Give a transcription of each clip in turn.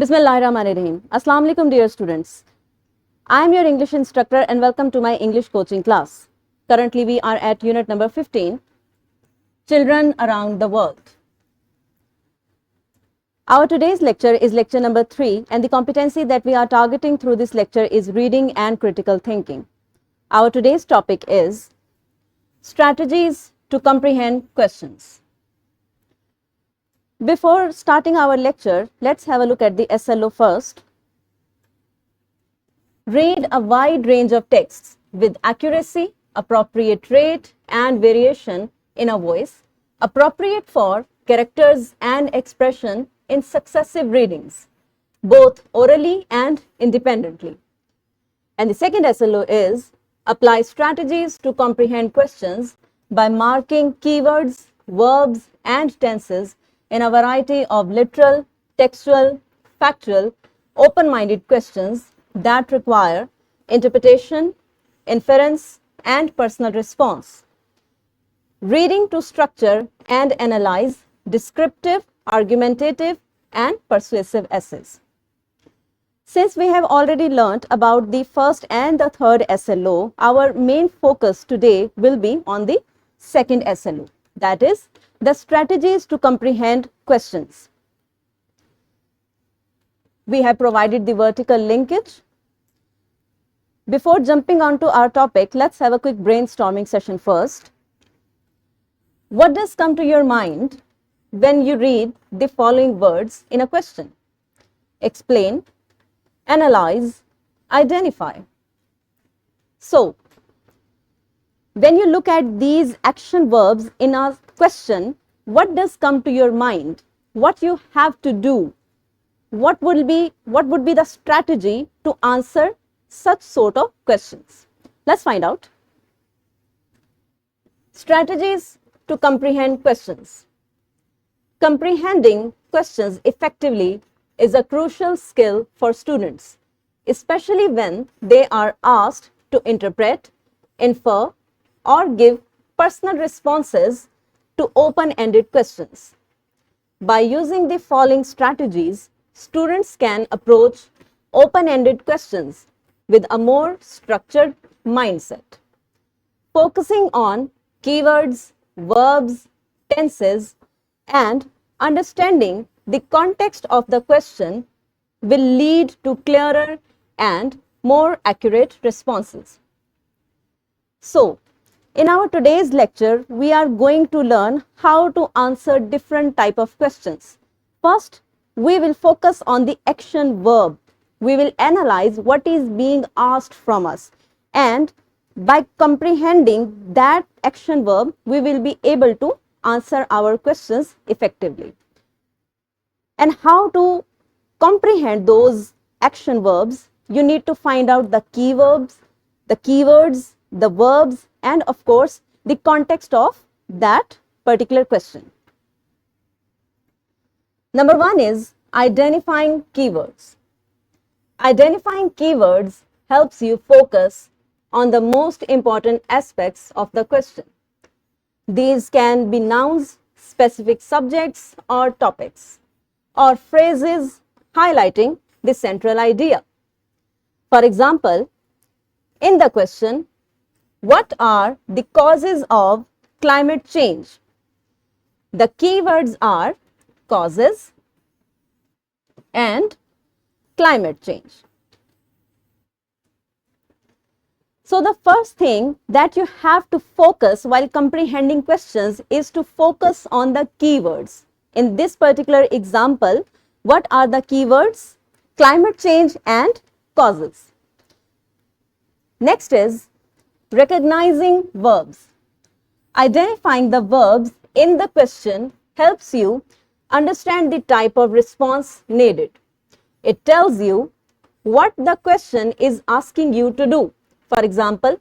Bismillahirrahmanirrahim. Assalamu alaikum dear students. I am your English instructor and welcome to my English coaching class. Currently we are at unit number 15, Children Around the World. Our today's lecture is lecture number 3 and the competency that we are targeting through this lecture is reading and critical thinking. Our today's topic is strategies to comprehend questions. Before starting our lecture, let's have a look at the SLO first. Read a wide range of texts with accuracy, appropriate rate and variation in a voice, appropriate for characters and expression in successive readings, both orally and independently. And the second SLO is apply strategies to comprehend questions by marking keywords, verbs and tenses in a variety of literal, textual, factual, open-minded questions that require interpretation, inference, and personal response. Reading to structure and analyze descriptive, argumentative, and persuasive essays. Since we have already learnt about the first and the third SLO, our main focus today will be on the second SLO, that is, the strategies to comprehend questions. We have provided the vertical linkage. Before jumping onto our topic, let's have a quick brainstorming session first. What does come to your mind when you read the following words in a question? Explain, analyze, identify. So, when you look at these action verbs in a question, what does come to your mind? What you have to do? What would be the strategy to answer such sort of questions? Let's find out. Strategies to comprehend questions. Comprehending questions effectively is a crucial skill for students, especially when they are asked to interpret, infer, or give personal responses to open-ended questions. By using the following strategies, students can approach open-ended questions with a more structured mindset. Focusing on keywords, verbs, tenses, and understanding the context of the question will lead to clearer and more accurate responses. So, in our today's lecture, we are going to learn how to answer different type of questions. First, we will focus on the action verb. We will analyze what is being asked from us, and by comprehending that action verb, we will be able to answer our questions effectively. And how to comprehend those action verbs, you need to find out the key verbs, the keywords, the verbs, and of course, the context of that particular question. Number 1 is identifying keywords. Identifying keywords helps you focus on the most important aspects of the question. These can be nouns, specific subjects or topics, or phrases highlighting the central idea. For example, in the question, what are the causes of climate change? The keywords are causes and climate change. So the first thing that you have to focus while comprehending questions is to focus on the keywords. In this particular example, what are the keywords? Climate change and causes. Next is recognizing verbs. Identifying the verbs in the question helps you understand the type of response needed. It tells you what the question is asking you to do. For example,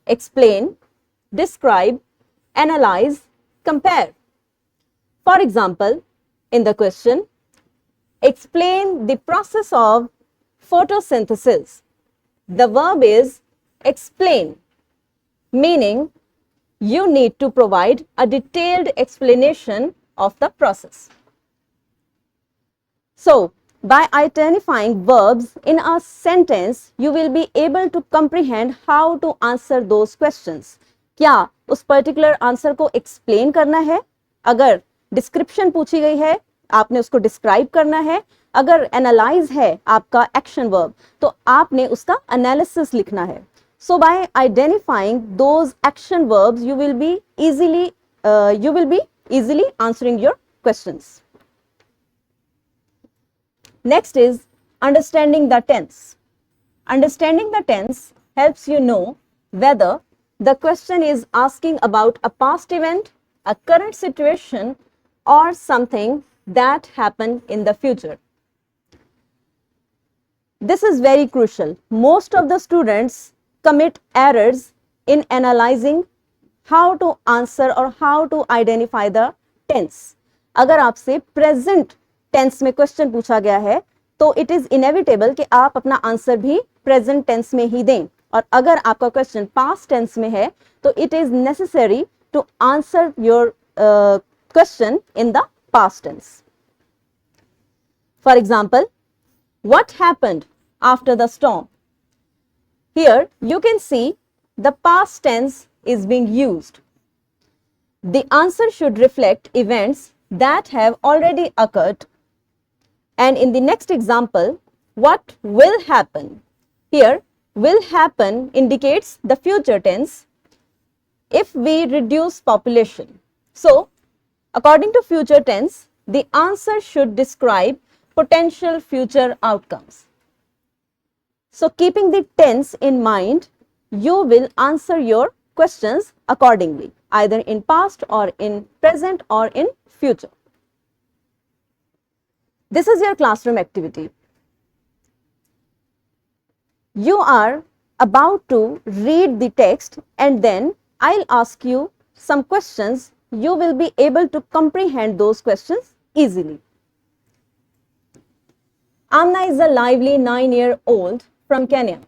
explain, describe, analyze, compare. For example, in the question, explain the process of photosynthesis. The verb is explain, meaning you need to provide a detailed explanation of the process. So, By identifying verbs in a sentence, you will be able to comprehend how to answer those questions. क्या उस particular answer को explain करना है? अगर description पूछी गई है, आपने उसको डिस्क्राइब करना है. अगर एनालाइज है आपका एक्शन वर्ब, तो आपने उसका एनालिसिस लिखना है. So by identifying those action verbs, you will be easily answering your questions. Next is understanding the tense. Understanding the tense helps you know whether the question is asking about a past event, a current situation, or something that happened in the future. This is very crucial. Most of the students commit errors in analyzing how to answer or how to identify the tense. अगर आपसे present tense में question पूछा गया है, तो it is inevitable कि आप अपना आंसर भी प्रेजेंट टेंस में ही दें. और अगर आपका क्वेश्चन पास्ट टेंस में है, तो it is necessary to answer your question in the past tense. For example, what happened after the storm? Here you can see the past tense is being used. The answer should reflect events that have already occurred. And in the next example, what will happen? Here, will happen indicates the future tense if we reduce population. So, according to future tense, the answer should describe potential future outcomes. So, keeping the tense in mind, you will answer your questions accordingly, either in past or in present or in future. This is your classroom activity. You are about to read the text and then I'll ask you some questions. You will be able to comprehend those questions easily. Amna is a lively 9-year-old from Kenya.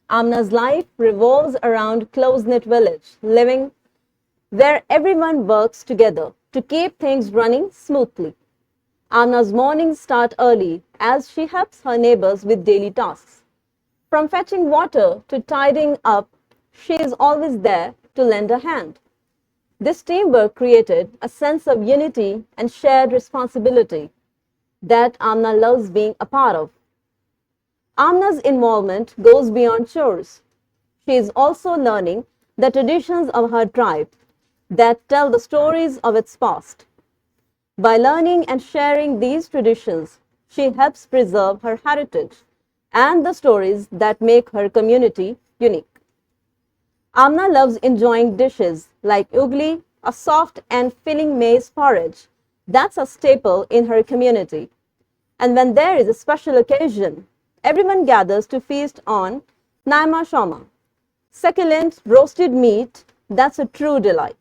Amna's life revolves around close-knit village, living where everyone works together to keep things running smoothly. Amna's mornings start early as she helps her neighbors with daily tasks. From fetching water to tidying up, she is always there to lend a hand. This teamwork created a sense of unity and shared responsibility that Amna loves being a part of. Amna's involvement goes beyond chores. She is also learning the traditions of her tribe that tell the stories of its past. By learning and sharing these traditions, she helps preserve her heritage and the stories that make her community unique. Amna loves enjoying dishes like ugly, a soft and filling maize porridge. That's a staple in her community. And when there is a special occasion, everyone gathers to feast on naima shoma, succulent roasted meat that's a true delight.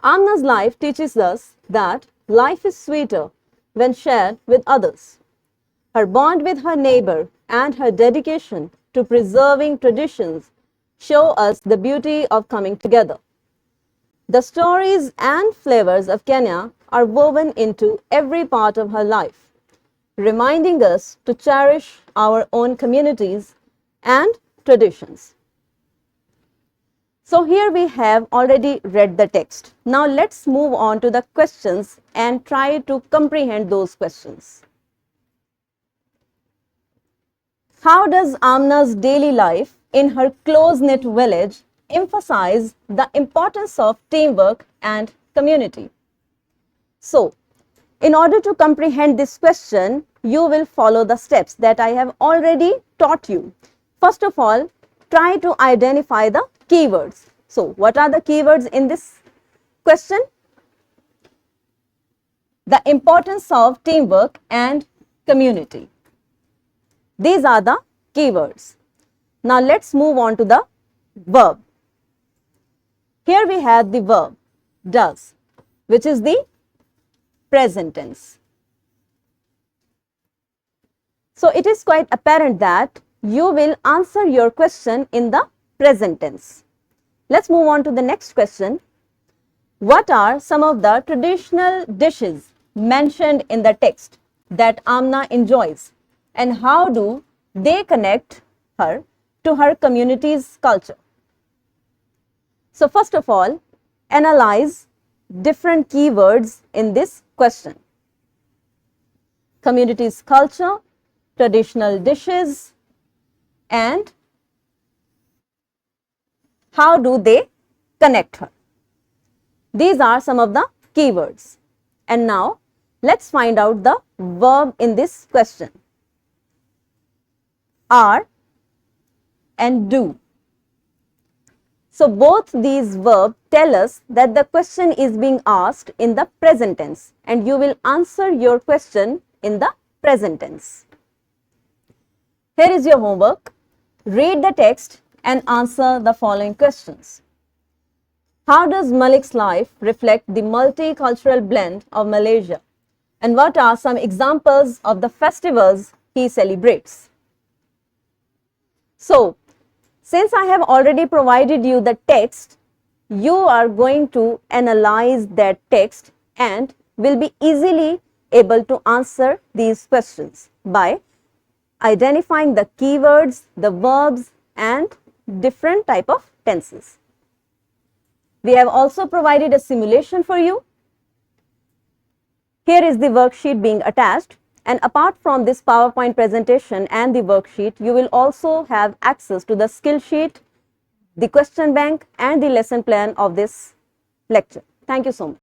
Amna's life teaches us that life is sweeter when shared with others. Her bond with her neighbor and her dedication to preserving traditions show us the beauty of coming together. The stories and flavors of Kenya are woven into every part of her life, reminding us to cherish our own communities and traditions. So here we have already read the text. Now let's move on to the questions and try to comprehend those questions. How does Amna's daily life in her close-knit village emphasize the importance of teamwork and community? So, in order to comprehend this question, you will follow the steps that I have already taught you. First of all, try to identify the keywords. So, what are the keywords in this question? The importance of teamwork and community. These are the keywords. Now, let's move on to the verb. Here we have the verb does, which is the present tense. So, it is quite apparent that you will answer your question in the present tense. Let's move on to the next question. What are some of the traditional dishes mentioned in the text? that Amna enjoys, and how do they connect her to her community's culture? So first of all, analyze different keywords in this question. Community's culture, traditional dishes, and how do they connect her? These are some of the keywords. And now let's find out the verb in this question. Are and do. So both these verbs tell us that the question is being asked in the present tense, and you will answer your question in the present tense. Here is your homework. Read the text and answer the following questions. How does Malik's life reflect the multicultural blend of Malaysia? And what are some examples of the festivals he celebrates? So, since I have already provided you the text, you are going to analyze that text and will be easily able to answer these questions by identifying the keywords, the verbs, and different type of tenses. We have also provided a simulation for you. Here is the worksheet being attached, and apart from this PowerPoint presentation and the worksheet, you will also have access to the skill sheet, the question bank, and the lesson plan of this lecture. Thank you so much.